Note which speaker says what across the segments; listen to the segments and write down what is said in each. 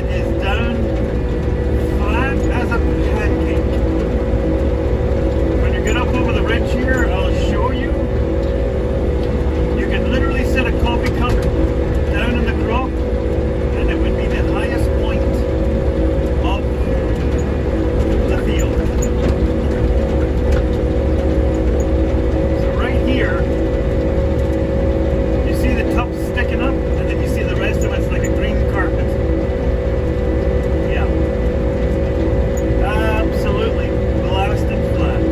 Speaker 1: It is down flat as a pancake. When you get up over the ridge here, I'll show you. You can literally set a coffee cup down in the crop, and it would be the highest point of the field. So right here, you see the top sticking up, and then you see the rest of it's like a green carpet. Yeah. Absolutely blasted flat.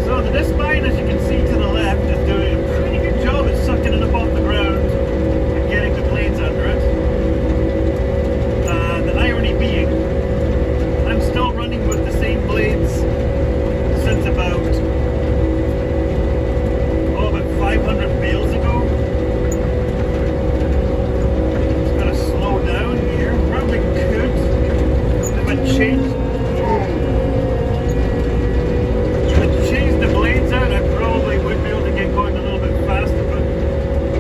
Speaker 1: So the disc vine, as you can see to the left, is doing a pretty good job at sucking it up off the ground and getting the blades under it. The irony being, I'm still running with the same blades since about 500 bales ago. It's gonna slow down here. Probably could if I change the blades out. I probably would be able to get going a little bit faster, but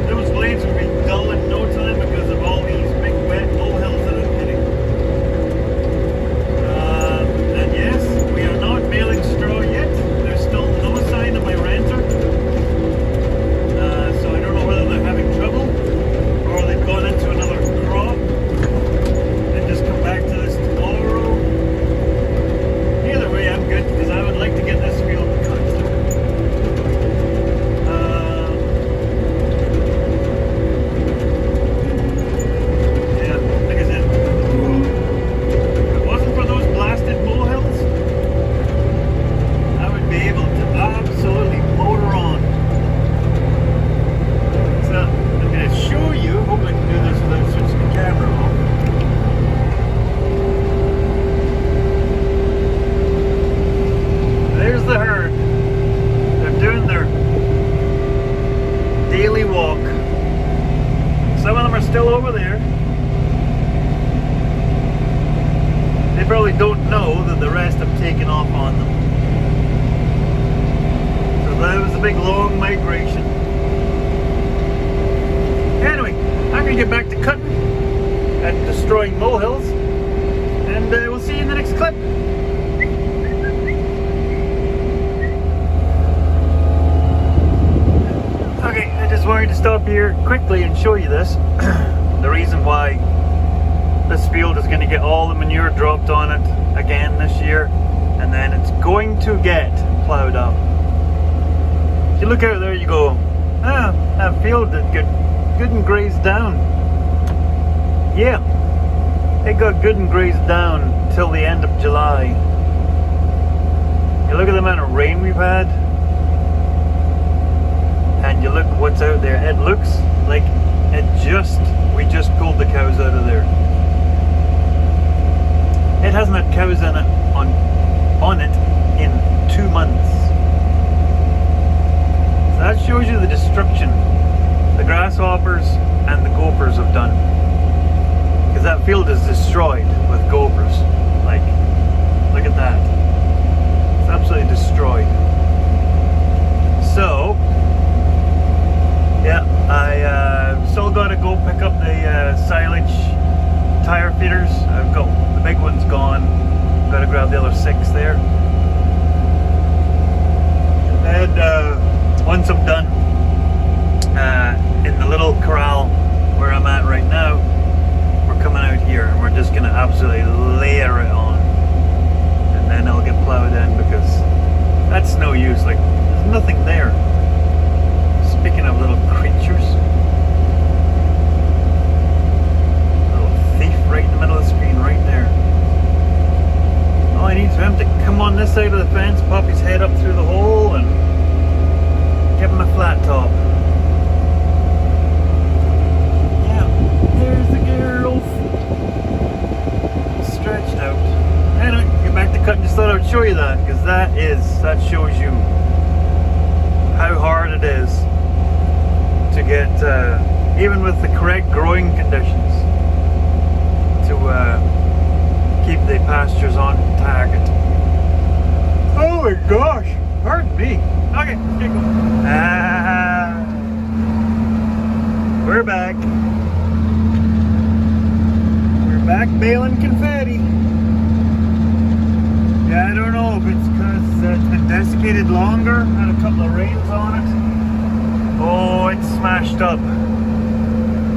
Speaker 1: those blades would be dull in no time because of all these big wet molehills that I'm hitting. And yes, we are not baling straw yet. There's still no sign of my renter. So I don't know whether they're having trouble or they've gone into another crop and just come back to this tomorrow. Either way, I'm good because I would like to get this field cut. Yeah, like I said, if it wasn't for those blasted molehills, I would be able to absolutely motor on. So I'm going to show you, hope I can do this without switching the camera off. There's the herd. They're doing their daily walk. Some of them are still over there. They probably don't know that the rest have taken off on them. So that was a big long migration. Anyway, I'm going to get back to cutting and destroying molehills, and we'll see you in the next clip. Okay, I just wanted to stop here quickly and show you this. The reason why this field is going to get all the manure dropped on it again this year, and then it's going to get plowed up. If you look out there, you go, that field did good and grazed down. Yeah, it got good and grazed down till the end of July. You look at the amount of rain we've had, and you look what's out there. It looks like we just pulled the cows out of there. It hasn't had cows in it on it in 2 months. So that shows you the destruction the grasshoppers and the gophers have done, because that field is destroyed with gophers. Like, look at that, it's absolutely destroyed. So yeah, I still got to go pick up the silage tire feeders. I've got the big one's gone, got to grab the other 6 there, and once I'm done in the little corral where I'm at right now, we're coming out here and we're just going to absolutely layer it on, and then I'll get plowed in, because that's no use. Like, there's nothing there. Speaking of little creatures, little thief right in the middle of the screen right there. All I need is for him to come on this side of the fence, pop his head up through the hole, and give him a flat top. There's the girl, stretched out. Anyway, get back to cutting. Just thought I would show you that, because that shows you how hard it is to get, even with the correct growing conditions, to keep the pastures on target. Oh my gosh, pardon me. Okay, let's get going. We're back. Back baling confetti. Yeah, I don't know if it's because it's been desiccated longer, had a couple of rains on it. Oh, it's smashed up.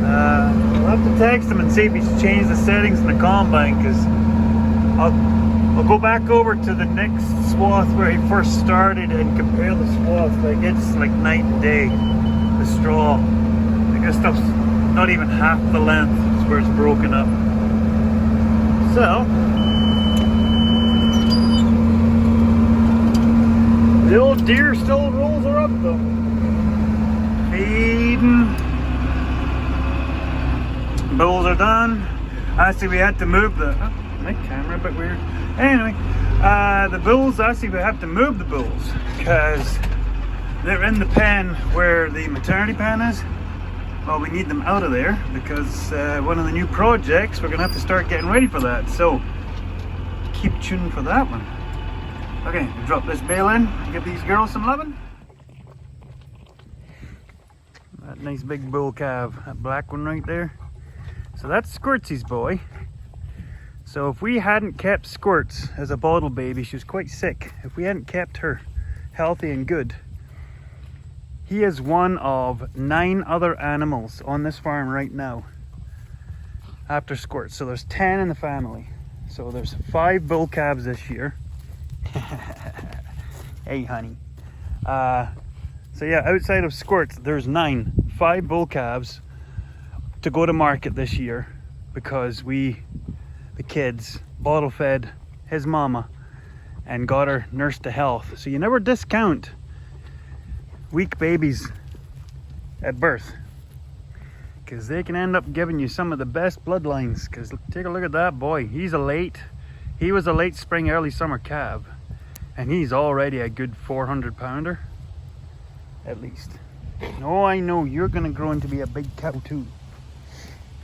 Speaker 1: I'll have to text him and see if he's changed the settings in the combine, because I'll go back over to the next swath where he first started and compare the swath. Like, it's like night and day, the straw. Like, this stuff's not even half the length. It's where it's broken up. So the old deer still rolls her up though. Feeding. Bulls are done. Actually, we had to move the my camera a bit weird. Anyway, the bulls, actually we have to move the bulls because they're in the pen where the maternity pen is. Well, we need them out of there because one of the new projects, we're gonna have to start getting ready for that. So keep tuning for that one. Okay, drop this bale in, give these girls some loving. That nice big bull calf, that black one right there. So that's Squirtsy's boy. So if we hadn't kept Squirts as a bottle baby, she was quite sick. If we hadn't kept her healthy and good, he is one of 9 other animals on this farm right now after Squirts. So there's 10 in the family. So there's 5 bull calves this year. Hey honey. So yeah, outside of Squirts, there's 9. 5 bull calves to go to market this year because we, the kids, bottle fed his mama and got her nursed to health. So you never discount weak babies at birth because they can end up giving you some of the best bloodlines. Because take a look at that boy. He was a late spring, early summer calf, and he's already a good 400 pounder at least. Oh, I know you're gonna grow into be a big cow too.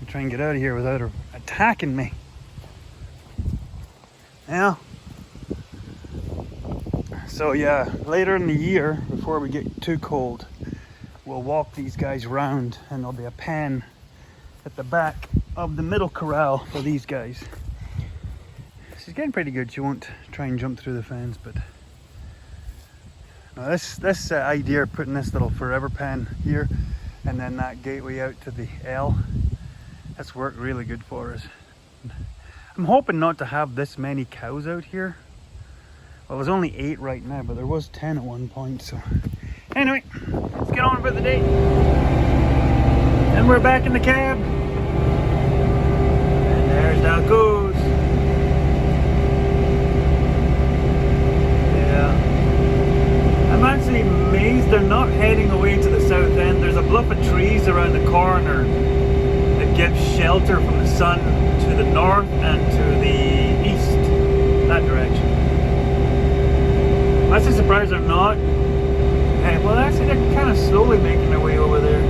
Speaker 1: I'm trying to get out of here without her attacking me. Yeah. So yeah, later in the year, before we get too cold, we'll walk these guys around and there'll be a pen at the back of the middle corral for these guys. She's getting pretty good. She won't try and jump through the fence, but now this idea of putting this little forever pen here and then that gateway out to the L, that's worked really good for us. I'm hoping not to have this many cows out here. Well, there's only 8 right now, but there was 10 at one point. So anyway, let's get on with the day. And we're back in the cab. And there's how it goes. Yeah. I'm actually amazed they're not heading away to the south end. There's a bluff of trees around the corner that gives shelter from the sun to the north and to the east, that direction. I'm actually surprised they're not. Well, actually, they're kind of slowly making their way over there.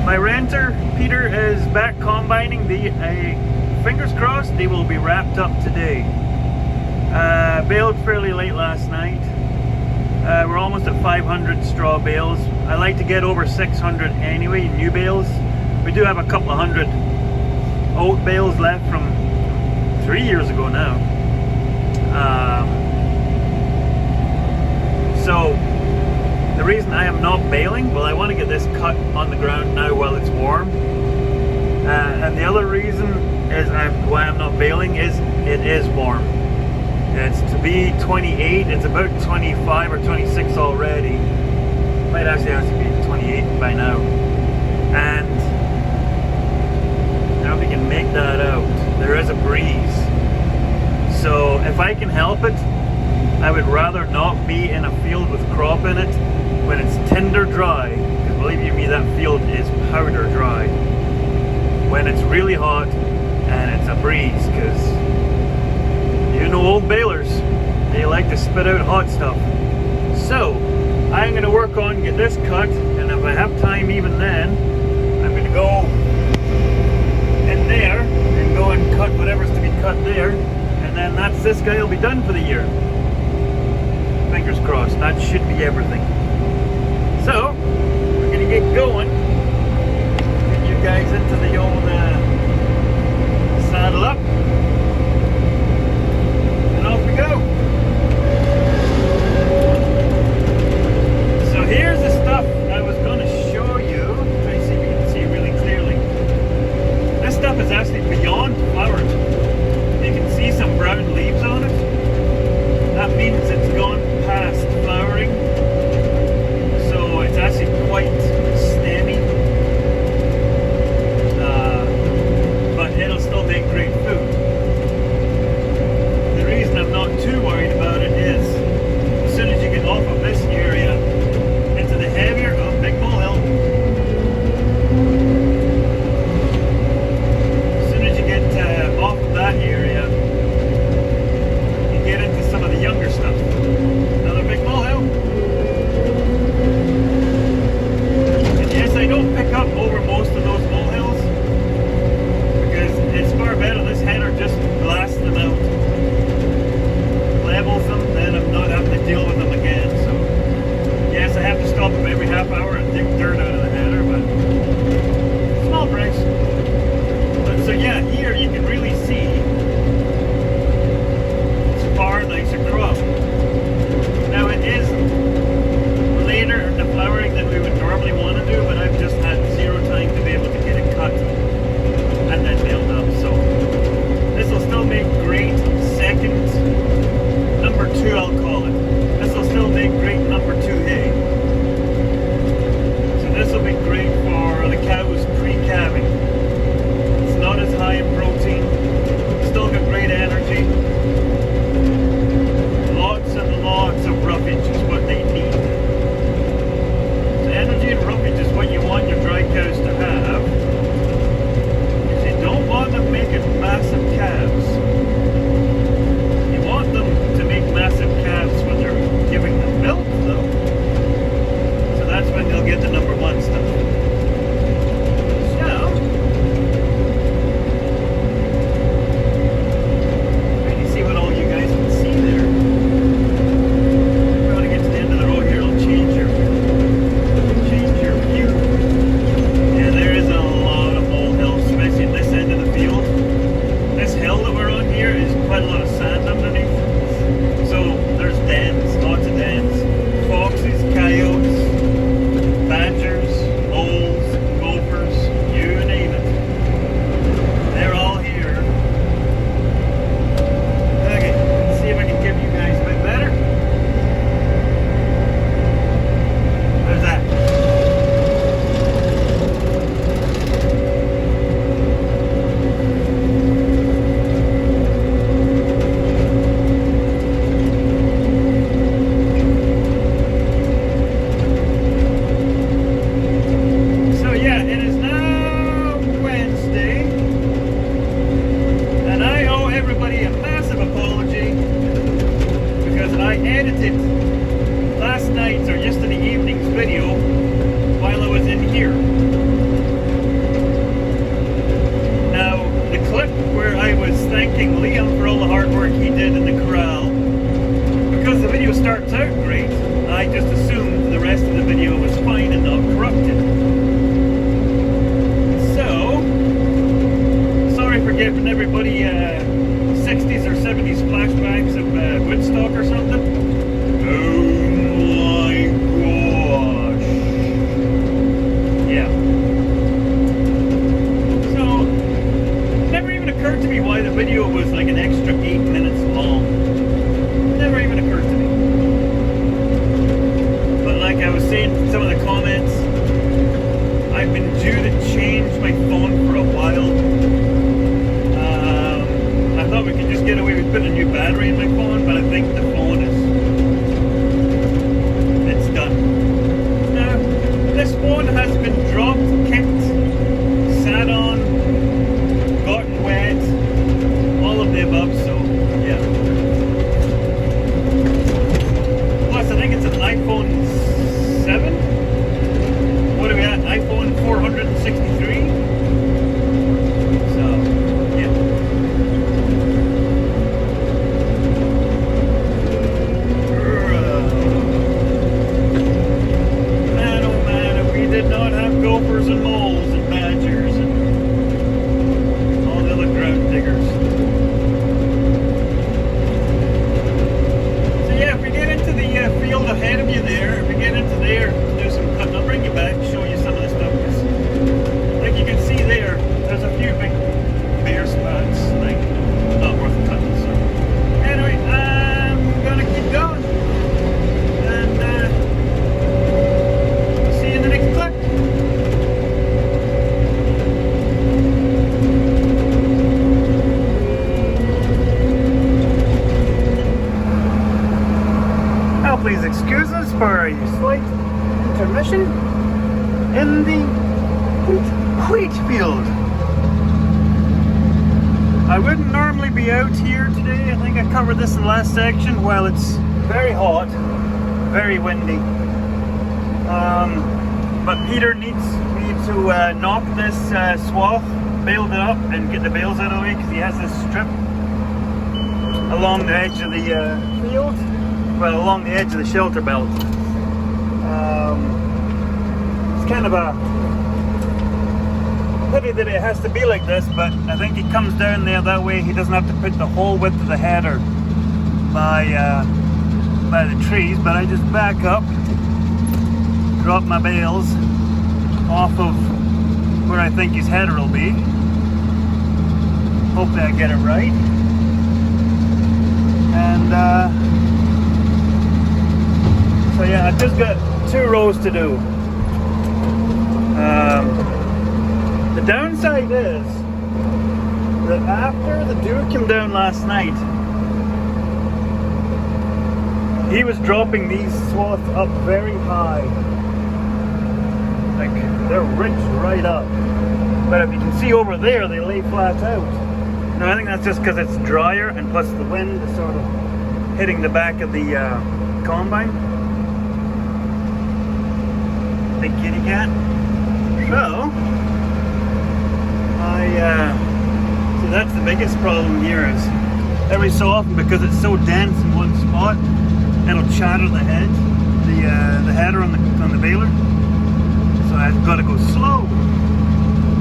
Speaker 1: My renter, Peter, is back combining. Fingers crossed, they will be wrapped up today. Baled fairly late last night. We're almost at 500 straw bales. I like to get over 600 anyway, new bales. We do have a couple of hundred old bales left from 3 years ago now. So the reason I am not baling, well, I want to get this cut on the ground now while it's warm. And the other reason is why I'm not baling is it is warm. It's to be 28, it's about 25 or 26 already. Might actually have to be 28 by now. And now we can make that out. There is a breeze. So if I can help it, I would rather not be in a field with crop in it when it's tinder dry. Because believe you me, that field is powder dry. When it's really hot and it's a breeze, because you know old balers, they like to spit out hot stuff. So I'm going to work on get this cut, and if I have time even then, I'm going to go in there and go and cut whatever's to be cut there, and then this guy will be done for the year. Fingers crossed, that should be everything. So we're going to get going, and you guys is actually beyond flowers. You can see some brown leaves on it. That means it's gone past flowering. So it's actually quite stemmy. But it'll still make great food. The reason I'm not too worried about it is as soon as you get off of this area into the heavier of Big Bull Hill, as soon as you get off of that area, you get into some of the younger stuff. Another Big Bull Hill. And yes, I don't pick up over most of those molehills because it's far better. This header just blasts them out, levels them, then I'm not having to deal with them again. So yes, I have to stop them every half hour and dig dirt out of the header, but small price. But so yeah, here you can really see it's far nicer crop. Now it is later in the flowering than we would normally want to do, but I've just had zero time to be able to get it cut and then nailed up. So this will still make great second, number 2 I'll call it. This will still make great number 2 hay. So this will be great for the cows pre-calving. It's not as high in protein, still got great energy. Lots and lots of roughage is what they need. So energy and roughage is what you want your dry cows to have. Because you don't want them making massive calves. You want them to make massive calves when they're giving them milk, though. So that's when they'll get the number 1 stuff. So, trying to see what all you guys can see there. If you want to get to the end of the road here, it'll change your view. Yeah, there is a lot of molehill, especially in this end of the field. This hill that we're on here is quite a lot of sand underneath. So there's dens, lots of dens. Foxes, coyotes, badgers, moles, gophers, you name it. They're all here. Okay, let's see if I can give you guys a bit better. There's that. So yeah, it is now Wednesday, and I owe everybody a massive apology because I edited last night's or yesterday evening's video while I was in here. Now, the clip where I was thanking Liam for all the hard work he did in the corral, because the video starts out great, I just assumed the rest of the video was fine and not corrupted. So, sorry for giving everybody 60s or 70s flashbacks of Woodstock or something. Oh my gosh. Yeah. So, it never even occurred to me why the video was like an extra 8 minutes long. Never even occurred to me. But like I was saying in some of the comments, I've been due to change my phone for a while. I thought we could just get away with putting a new battery in my phone, but I think the phone it's done. Now, this phone has been dropped, kicked, sat on, gotten wet, all of the above, so yeah. Plus, I think it's an iPhone 7. What are we at? iPhone 463? So, yeah. Man, oh man, if we did not have gophers for a slight intermission in the wheat field. I wouldn't normally be out here today. I think I covered this in the last section. Well, it's very hot, very windy. But Peter needs me to knock this swath, bale it up, and get the bales out of the way because he has this strip along the edge of the field. Well, along the edge of the shelter belt. It's kind of a pity that it has to be like this, but I think he comes down there that way he doesn't have to put the whole width of the header by the trees. But I just back up, drop my bales off of where I think his header will be. Hopefully I get it right. And so yeah, I've just got 2 rows to do. The downside is that after the dew came down last night, he was dropping these swaths up very high. Like, they're ridged right up. But if you can see over there, they lay flat out. Now, I think that's just because it's drier, and plus the wind is sort of hitting the back of the combine. Big kitty cat. So, so that's the biggest problem here is every so often, because it's so dense in one spot, it'll chatter the head, the header on the baler. So I've got to go slow,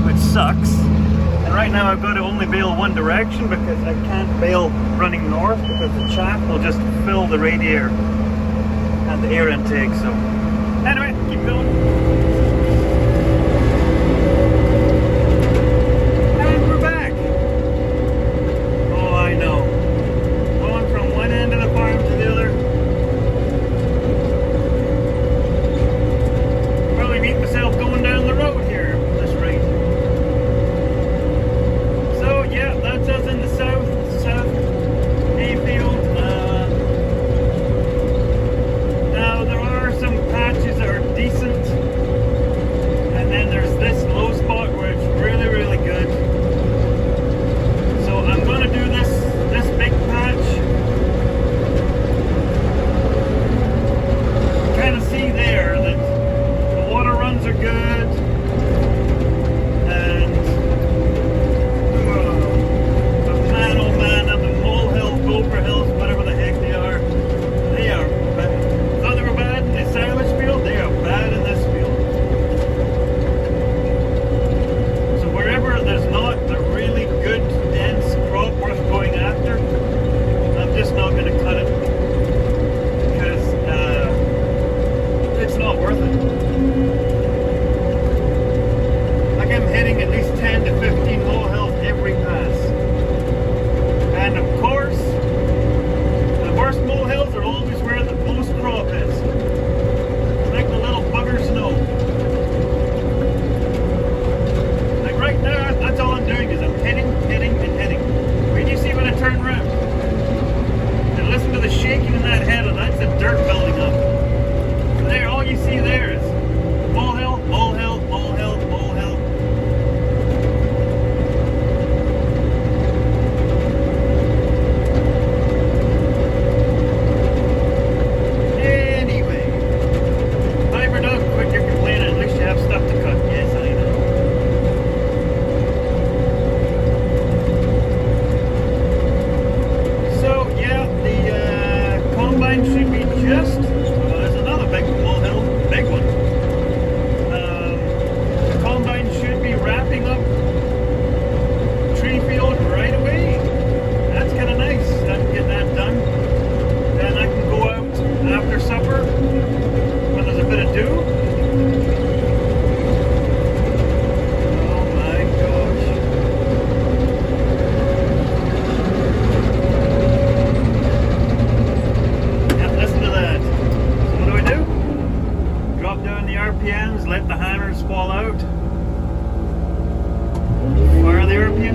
Speaker 1: which sucks. And right now I've got to only bale one direction because I can't bale running north because the chaff will just fill the radiator and the air intake. So anyway, keep going.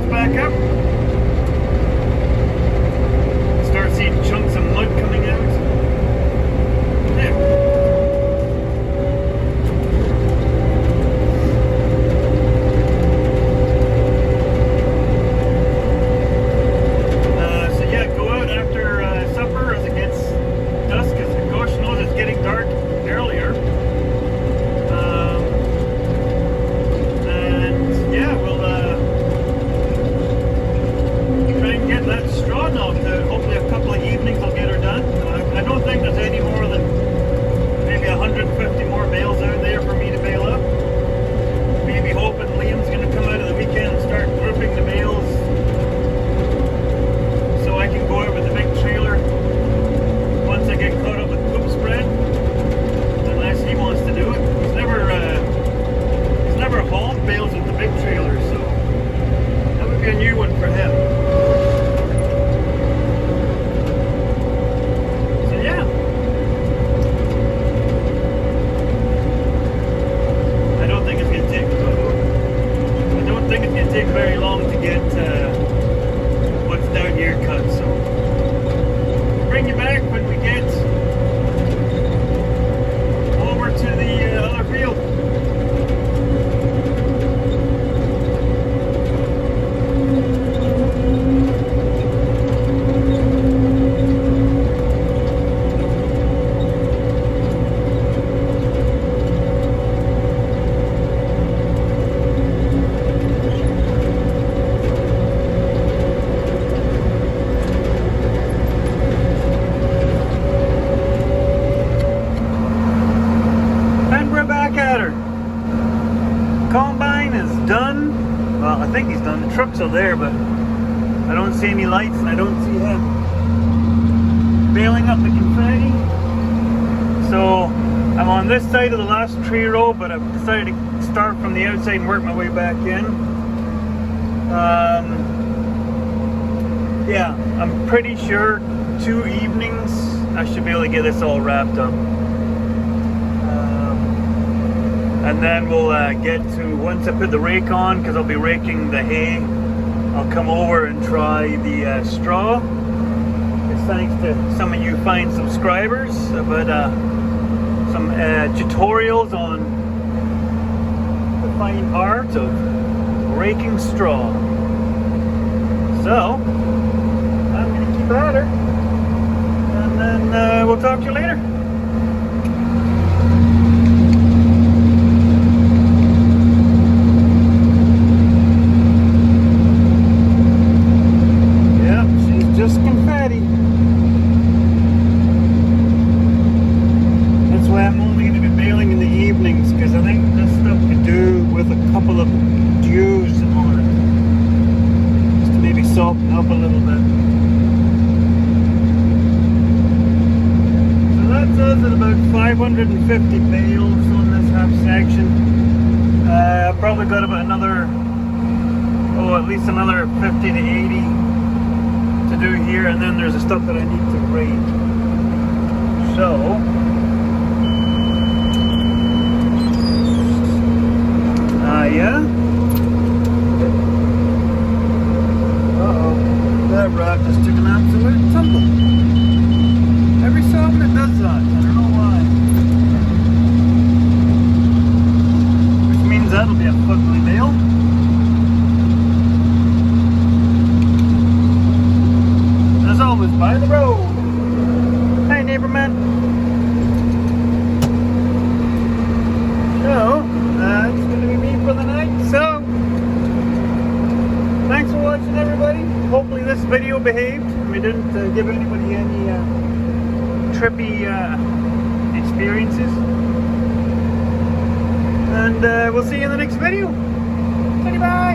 Speaker 1: Back up. Start seeing chunks of mud coming out. There. think it's going to take very long to get what's down here cut, so bring you back when we get over to the other field. Combine is done. Well, I think he's done. The trucks are there, but I don't see any lights and I don't see him baling up the confetti. So I'm on this side of the last tree row, but I've decided to start from the outside and work my way back in. Yeah, I'm pretty sure 2 evenings I should be able to get this all wrapped up. And then we'll get to, once I put the rake on, because I'll be raking the hay, I'll come over and try the straw. It's thanks to some of you fine subscribers about some tutorials on the fine art of raking straw. So, I'm going to keep at her, and then we'll talk to you later. Just confetti. That's why I'm only going to be baling in the evenings, because I think this stuff could do with a couple of dews on it. Just to maybe soften up a little bit. So that says at about 550 bales on this half section. I've probably got about another, at least another 50 to 80 to do here, and then there's the stuff that I need to rake. So yeah. That rod just took an absolute tumble. Every so often it does that. I don't know why. Which means that'll be a fugly bale. Always by the road. Hey, neighbor man. So that's going to be me for the night. So thanks for watching, everybody. Hopefully this video behaved. We didn't give anybody any trippy experiences. And we'll see you in the next video. Bye.